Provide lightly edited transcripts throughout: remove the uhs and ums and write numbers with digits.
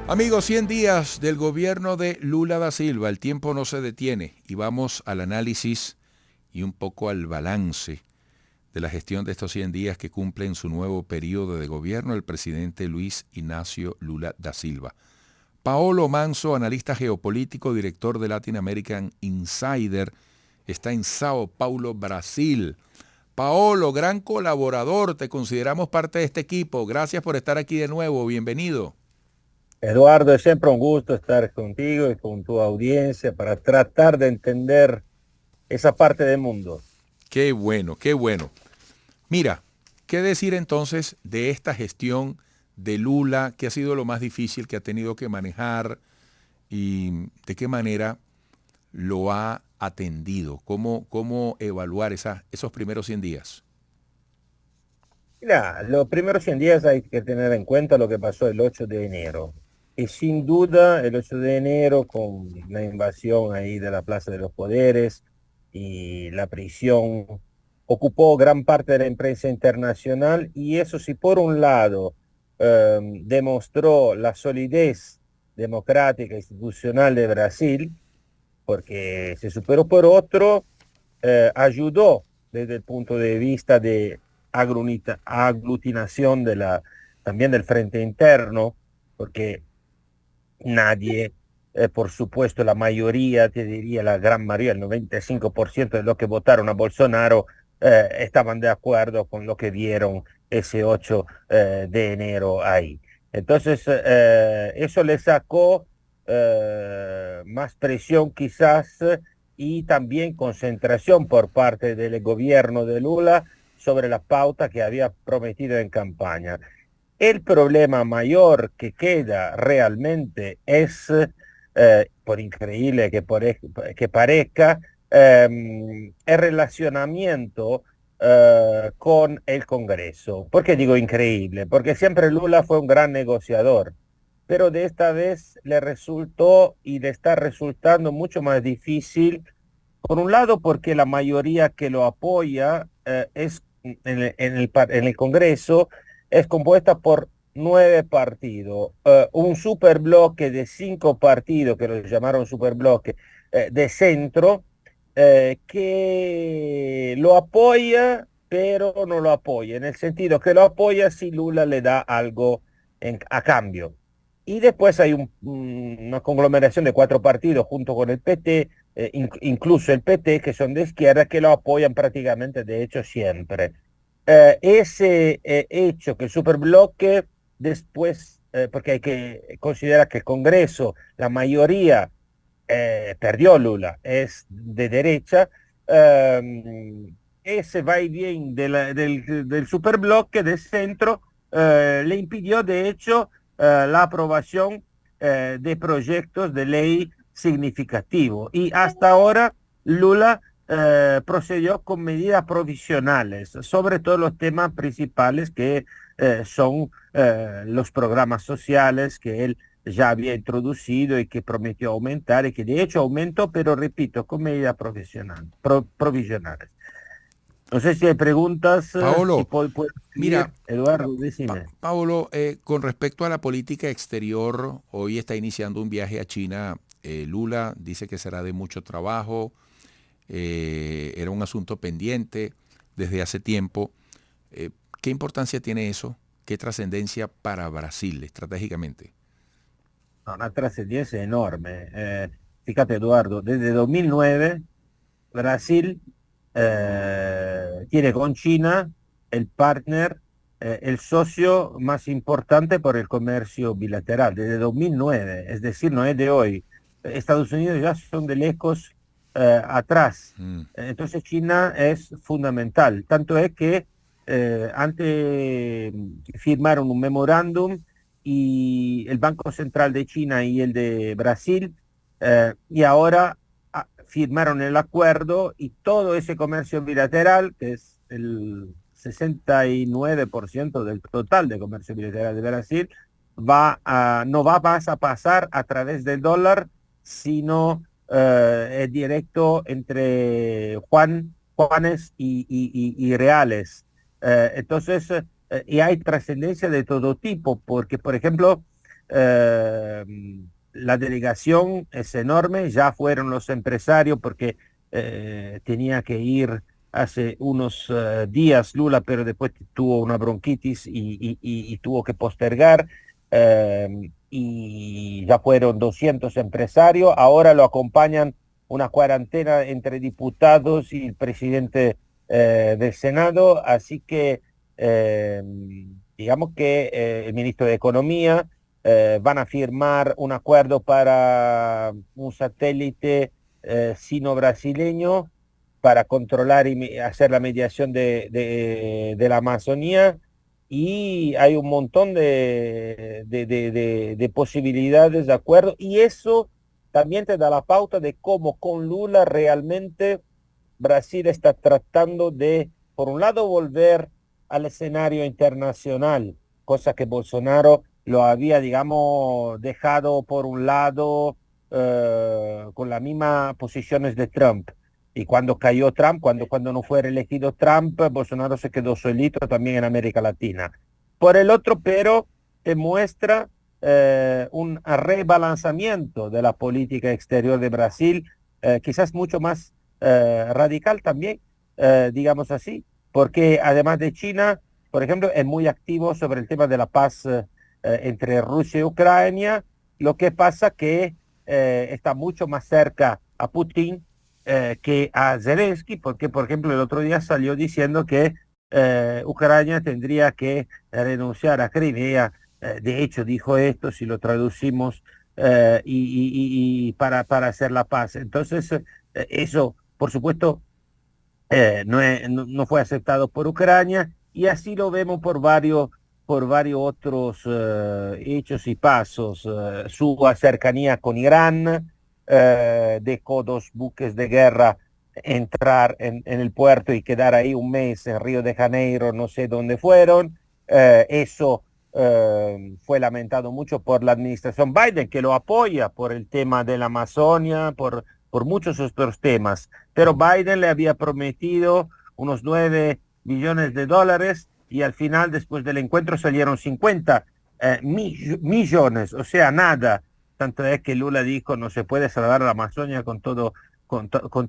Amigos, 100 días del gobierno de Lula da Silva. El tiempo no se detiene y vamos al análisis y un poco al balance de la gestión de estos 100 días que cumple en su nuevo periodo de gobierno el presidente Luis Ignacio Lula da Silva. Paolo Manso, analista geopolítico, director de Latin American Insider, está en Sao Paulo, Brasil. Paolo, gran colaborador, te consideramos parte de este equipo. Gracias por estar aquí de nuevo, bienvenido. Eduardo, es siempre un gusto estar contigo y con tu audiencia para tratar de entender esa parte del mundo. Qué bueno, qué bueno. Mira, ¿qué decir entonces de esta gestión de Lula? ¿Qué ha sido lo más difícil que ha tenido que manejar y de qué manera lo ha atendido? ¿Cómo evaluar esos primeros 100 días? Mira, los primeros 100 días hay que tener en cuenta lo que pasó el 8 de enero. Y sin duda, el 8 de enero, con la invasión ahí de la Plaza de los Poderes y la prisión, ocupó gran parte de la imprensa internacional. Y eso sí, por un lado, demostró la solidez democrática e institucional de Brasil, porque se superó. Por otro, ayudó desde el punto de vista de aglutinación también del frente interno, porque nadie, por supuesto, la mayoría, te diría la gran mayoría, el 95% de los que votaron a Bolsonaro estaban de acuerdo con lo que vieron ese 8 de enero ahí. Entonces, eso le sacó más presión quizás y también concentración por parte del gobierno de Lula sobre la pauta que había prometido en campaña. El problema mayor que queda realmente es, por increíble que parezca, el relacionamiento con el Congreso. ¿Por qué digo increíble? Porque siempre Lula fue un gran negociador, pero de esta vez le resultó y le está resultando mucho más difícil, por un lado porque la mayoría que lo apoya es en el Congreso es compuesta por 9 partidos, un superbloque de 5 partidos, que lo llamaron superbloque, de centro, que lo apoya, pero no lo apoya, en el sentido que lo apoya si Lula le da algo a cambio. Y después hay una conglomeración de 4 partidos junto con el PT, incluso el PT, que son de izquierda, que lo apoyan prácticamente, de hecho, siempre. Ese hecho que el superbloque después, porque hay que considerar que el Congreso, la mayoría perdió Lula, es de derecha, ese va y viene del superbloque de centro le impidió, de hecho, la aprobación de proyectos de ley significativos. Y hasta ahora Lula procedió con medidas provisionales sobre todos los temas principales que son los programas sociales que él ya había introducido y que prometió aumentar y que de hecho aumentó, pero repito, con medidas provisionales. No sé si hay preguntas y Paolo, puedo mira, seguir. Eduardo, decime. Paolo, con respecto a la política exterior, hoy está iniciando un viaje a China. Lula dice que será de mucho trabajo, era un asunto pendiente desde hace tiempo. Eh, ¿Qué importancia tiene eso? ¿Qué trascendencia para Brasil estratégicamente? Una trascendencia enorme. Fíjate, Eduardo, desde 2009 Brasil tiene con China el partner, el socio más importante por el comercio bilateral, desde 2009, es decir, no es de hoy. Estados Unidos ya son de lejos atrás. Mm. Entonces China es fundamental. Tanto es que antes firmaron un memorándum y el Banco Central de China y el de Brasil, y ahora firmaron el acuerdo y todo ese comercio bilateral, que es el 69% del total de comercio bilateral de Brasil, no va más a pasar a través del dólar, sino es directo entre juanes y reales. Entonces, y hay trascendencia de todo tipo, porque, por ejemplo, la delegación es enorme, ya fueron los empresarios porque tenía que ir hace unos días Lula, pero después tuvo una bronquitis y tuvo que postergar. Y ya fueron 200 empresarios, ahora lo acompañan una cuarentena entre diputados y el presidente del Senado, así que digamos que el ministro de Economía van a firmar un acuerdo para un satélite sino-brasileño para controlar y hacer la mediación de la Amazonía, y hay un montón de posibilidades de acuerdo, y eso también te da la pauta de cómo con Lula realmente Brasil está tratando de, por un lado, volver al escenario internacional, cosa que Bolsonaro lo había, digamos, dejado por un lado con las mismas posiciones de Trump. Y cuando cayó Trump, cuando no fue reelegido Trump, Bolsonaro se quedó solito también en América Latina. Por el otro, pero te muestra un rebalanzamiento de la política exterior de Brasil, quizás mucho más radical también, digamos así, porque además de China, por ejemplo, es muy activo sobre el tema de la paz entre Rusia y Ucrania, lo que pasa que está mucho más cerca a Putin que a Zelensky, porque por ejemplo el otro día salió diciendo que Ucrania tendría que renunciar a Crimea. De hecho dijo esto, si lo traducimos, y para hacer la paz. Entonces eso, por supuesto, no fue aceptado por Ucrania, y así lo vemos por varios otros hechos y pasos. Su cercanía con Irán dejó dos buques de guerra entrar en el puerto y quedar ahí un mes en Río de Janeiro, no sé dónde fueron. Eso fue lamentado mucho por la administración Biden, que lo apoya por el tema de la Amazonia, por muchos otros temas. Pero Biden le había prometido unos 9 billones de dólares y al final, después del encuentro, salieron 50 millones, o sea, nada. Tanto es que Lula dijo, no se puede salvar la Amazonia con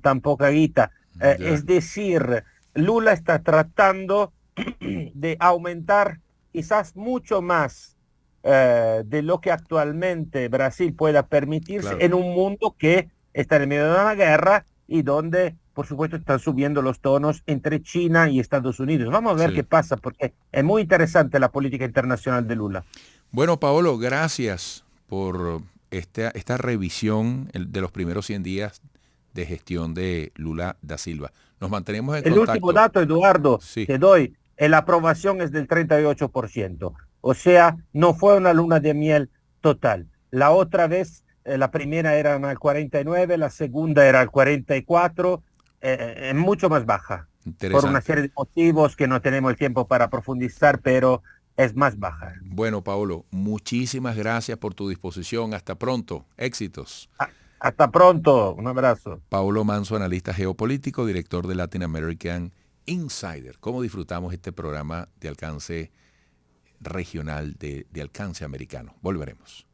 tan poca guita. Es decir, Lula está tratando de aumentar quizás mucho más de lo que actualmente Brasil pueda permitirse, claro, en un mundo que está en el medio de una guerra y donde, por supuesto, están subiendo los tonos entre China y Estados Unidos. Vamos a ver qué pasa, porque es muy interesante la política internacional de Lula. Bueno, Paolo, gracias por esta revisión de los primeros 100 días de gestión de Lula da Silva. Nos mantenemos en contacto. El último dato, Eduardo, te doy, la aprobación es del 38%. O sea, no fue una luna de miel total. La otra vez, la primera era al 49, la segunda era al 44, mucho más baja. Por una serie de motivos que no tenemos el tiempo para profundizar, pero es más baja. Bueno, Paolo, muchísimas gracias por tu disposición. Hasta pronto. Éxitos. Hasta pronto. Un abrazo. Paolo Manso, analista geopolítico, director de Latin American Insider. ¿Cómo disfrutamos este programa de alcance regional, de alcance americano? Volveremos.